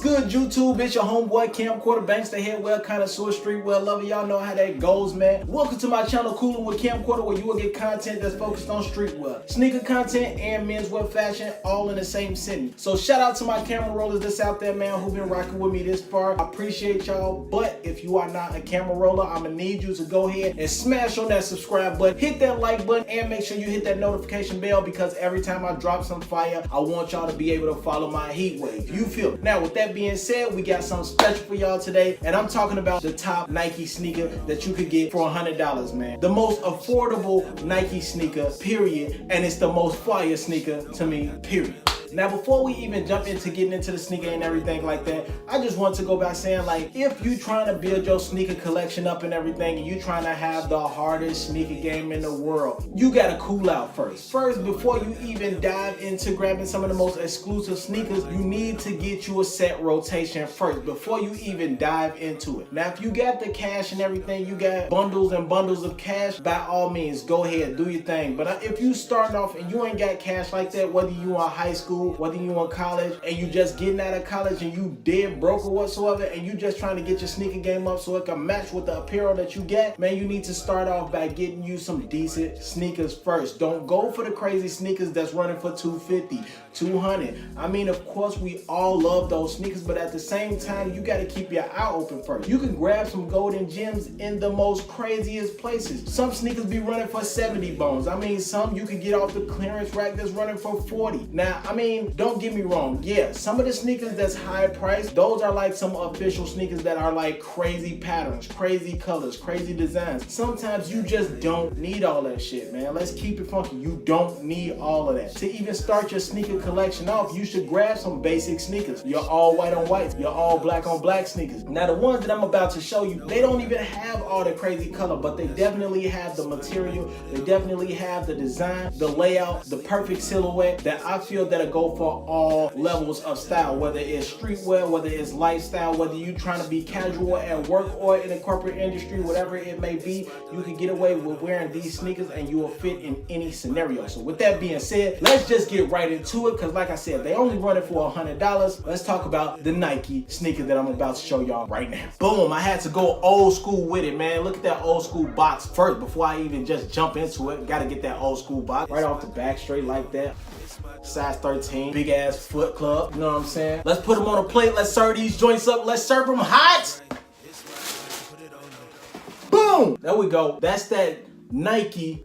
good, YouTube? It's your homeboy Camcorder Banks, the head well connoisseur, streetwear lover. Y'all know how that goes, man. Welcome to my channel, Coolin' with Camcorder, where you will get content that's focused on streetwear, sneaker content, and menswear fashion, all in the same sentence. So shout out to my camera rollers that's out there, man, who've been rocking with me this far. I appreciate y'all. But if you are not a camera roller, I'm gonna need you to go ahead and smash on that subscribe button, hit that like button, and make sure you hit that notification bell, because every time I drop some fire, I want y'all to be able to follow my heat wave. You feel me? Now, with that being said, we got something special for y'all today, and I'm talking about the top Nike sneaker that you could get for $100, man. The most affordable Nike sneaker, period, and it's the most fire sneaker to me, period. Now, before we even jump into getting into the sneaker and everything like that, I just want to go by saying, like, if you trying to build your sneaker collection up and everything, and you trying to have the hardest sneaker game in the world, you got to cool out first. First, before you even dive into grabbing some of the most exclusive sneakers, you need to get you a set rotation first before you even dive into it. Now, if you got the cash and everything, you got bundles and bundles of cash, by all means, go ahead, do your thing. But if you starting off and you ain't got cash like that, whether you are high school, whether you in college, and you just getting out of college and you dead broke or whatsoever, and you just trying to get your sneaker game up so it can match with the apparel that you get, man, you need to start off by getting you some decent sneakers first. Don't go for the crazy sneakers that's running for $250, $200. I mean, of course, we all love those sneakers, but at the same time, you got to keep your eye open first. You can grab some golden gems in the most craziest places. Some sneakers be running for 70 bones. I mean, some you can get off the clearance rack that's running for 40. Now, I mean, don't get me wrong. Yeah, some of the sneakers that's high priced, those are like some official sneakers that are like crazy patterns, crazy colors, crazy designs. Sometimes you just don't need all that shit, man. Let's keep it funky. You don't need all of that. To even start your sneaker collection off, you should grab some basic sneakers. Your all white on white, your all black on black sneakers. Now, the ones that I'm about to show you, they don't even have all the crazy color, but they definitely have the material. They definitely have the design, the layout, the perfect silhouette that I feel that'll go for all levels of style, whether it's streetwear, whether it's lifestyle, whether you trying to be casual at work or in the corporate industry, whatever it may be, you can get away with wearing these sneakers and you will fit in any scenario. So with that being said, let's just get right into it, because like I said, they only run it for $100. Let's talk about the Nike sneaker that I'm about to show y'all right now. Boom, I had to go old school with it, man. Look at that old school box first before I even just jump into it. Gotta get that old school box right off the back, straight like that. Size 13, big ass foot club, you know what I'm saying? Let's put them on a plate, let's serve these joints up, let's serve them hot. Boom, there we go. That's that Nike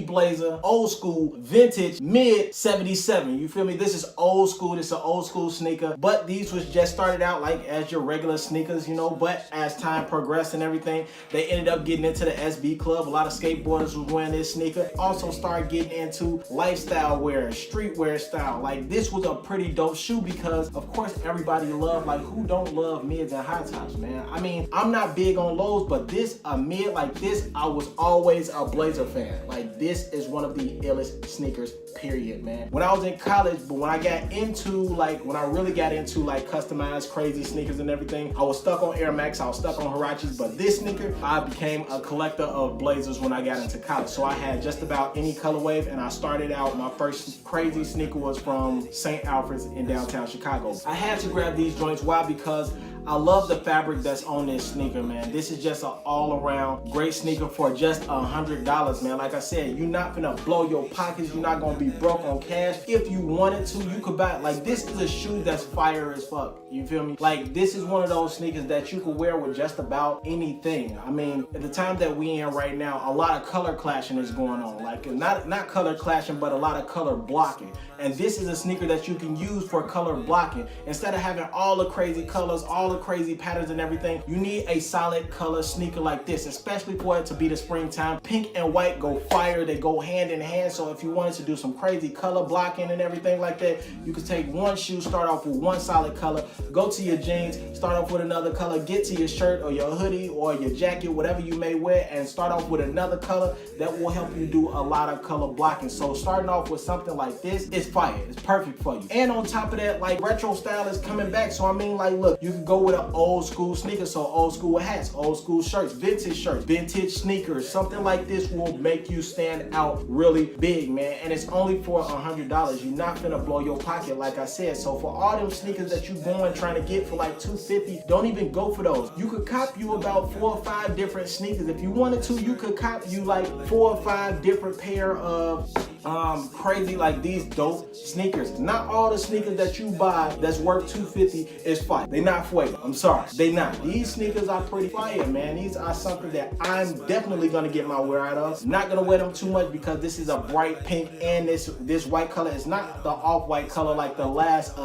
blazer, old school, vintage, mid 77. You feel me? This is old school. This is an old school sneaker, but these was just started out like as your regular sneakers, you know, but as time progressed and everything, they ended up getting into the SB club. A lot of skateboarders was wearing this sneaker. Also started getting into lifestyle wear, streetwear style. Like, this was a pretty dope shoe because of course everybody loved, like, who don't love mids and high tops, man? I mean, I'm not big on lows, but this, a mid like this, I was always a blazer fan. Like, this is one of the illest sneakers, period, man. When I was in college, but when I got into, like, when I really got into like customized crazy sneakers and everything, I was stuck on Air Max, I was stuck on Huaraches, but this sneaker, I became a collector of blazers when I got into college. So I had just about any colorway, and I started out, my first crazy sneaker was from St. Alfred's in downtown Chicago. I had to grab these joints. Why? Because I love the fabric that's on this sneaker, man. This is just an all-around great sneaker for just $100, man. Like I said, you're not gonna blow your pockets. You're not gonna be broke on cash. If you wanted to, you could buy, like, this is a shoe that's fire as fuck. You feel me? Like, this is one of those sneakers that you could wear with just about anything. I mean, at the time that we in right now, a lot of color clashing is going on. Like, not color clashing, but a lot of color blocking. And this is a sneaker that you can use for color blocking. Instead of having all the crazy colors, all the crazy patterns and everything, you need a solid color sneaker like this, especially for it to be the springtime. Pink and white go fire, they go hand in hand. So if you wanted to do some crazy color blocking and everything like that, you could take one shoe, start off with one solid color, go to your jeans, start off with another color, get to your shirt or your hoodie or your jacket, whatever you may wear, and start off with another color that will help you do a lot of color blocking. So starting off with something like this is fire. It's perfect for you. And on top of that, like, retro style is coming back. So I mean, like, look, you can go with an old school sneaker, so old school hats, old school shirts, vintage sneakers, something like this will make you stand out really big, man. And it's only for $100. You're not gonna blow your pocket, like I said. So for all them sneakers that you going trying to get for like $250, don't even go for those. You could cop you about 4 or 5 different sneakers. If you wanted to, you could cop you like 4 or 5 different pair of crazy, like these dope sneakers. Not all the sneakers that you buy that's worth $250 is fire. They not for you. I'm sorry, they not. These sneakers are pretty fire, man. These are something that I'm definitely gonna get my wear out of. Not gonna wear them too much because this is a bright pink, and this white color is not the off-white color like the last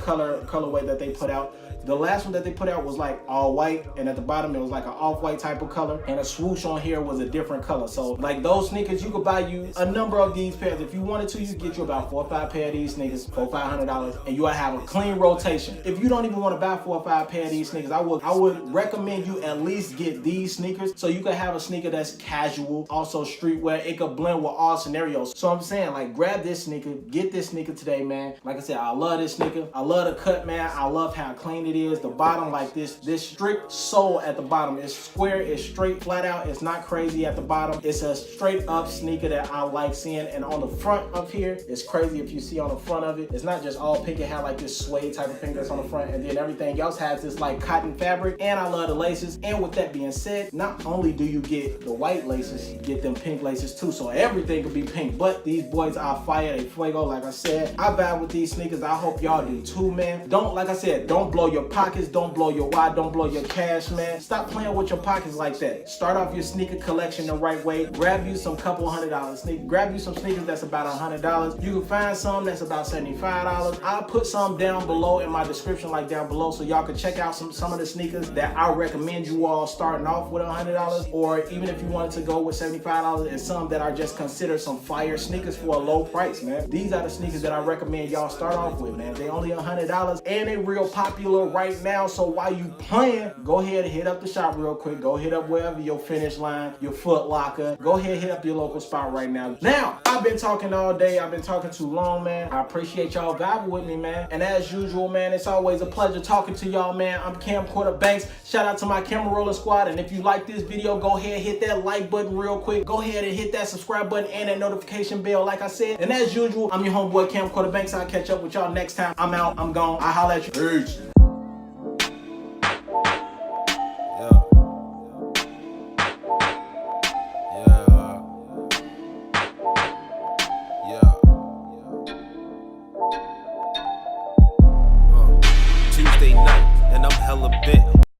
colorway that they put out. The last one that they put out was like all white, and at the bottom it was like an off-white type of color, and a swoosh on here was a different color. So like those sneakers, you could buy you a number of these pairs. If you wanted to, you could get you about 4 or 5 pair of these sneakers for $500, and you will have a clean rotation. If you don't even want to buy 4 or 5 pair of these sneakers, I would recommend you at least get these sneakers, so you could have a sneaker that's casual, also streetwear. It could blend with all scenarios. So I'm saying, like, grab this sneaker, get this sneaker today, man. Like I said, I love this sneaker. I love the cut, man. I love how clean it is. The bottom, like this strict sole at the bottom, is square, it's straight, flat out. It's not crazy at the bottom. It's a straight up sneaker that I like seeing. And on the front up here, it's crazy if you see on the front of it. It's not just all pink. It had like this suede type of pink that's on the front, and then everything else has this like cotton fabric. And I love the laces. And with that being said, not only do you get the white laces, you get them pink laces too. So everything could be pink. But these boys are fire. They fuego. Like I said, I vibe with these sneakers. I hope y'all do too, man. Don't, like I said, don't blow your pockets. Don't blow your wad. Don't blow your cash, man. Stop playing with your pockets like that. Start off your sneaker collection the right way. Grab you some couple $100 sneakers. Grab you some sneakers that's about $100. You can find some that's about $75. I'll put some down below in my description, like down below, so y'all can check out some of the sneakers that I recommend you all starting off with $100, or even if you wanted to go with $75, and some that are just considered some fire sneakers for a low price, man. These are the sneakers that I recommend y'all start off with, man. They only $100, and they real popular right now. So while you playing, go ahead and hit up the shop real quick. Go hit up wherever your Finish Line, your Foot Locker. Go ahead, hit up your local spot right now. Now, I've been talking all day. I've been talking too long, man. I appreciate y'all vibing with me, man. And as usual, man, it's always a pleasure talking to y'all, man. I'm Camcorder Banks. Shout out to my camera rolling squad. And if you like this video, go ahead, hit that like button real quick. Go ahead and hit that subscribe button and that notification bell, like I said. And as usual, I'm your homeboy Camcorder Banks. I'll catch up with y'all next time. I'm out. I'm gone. I'll holler at you. Peace.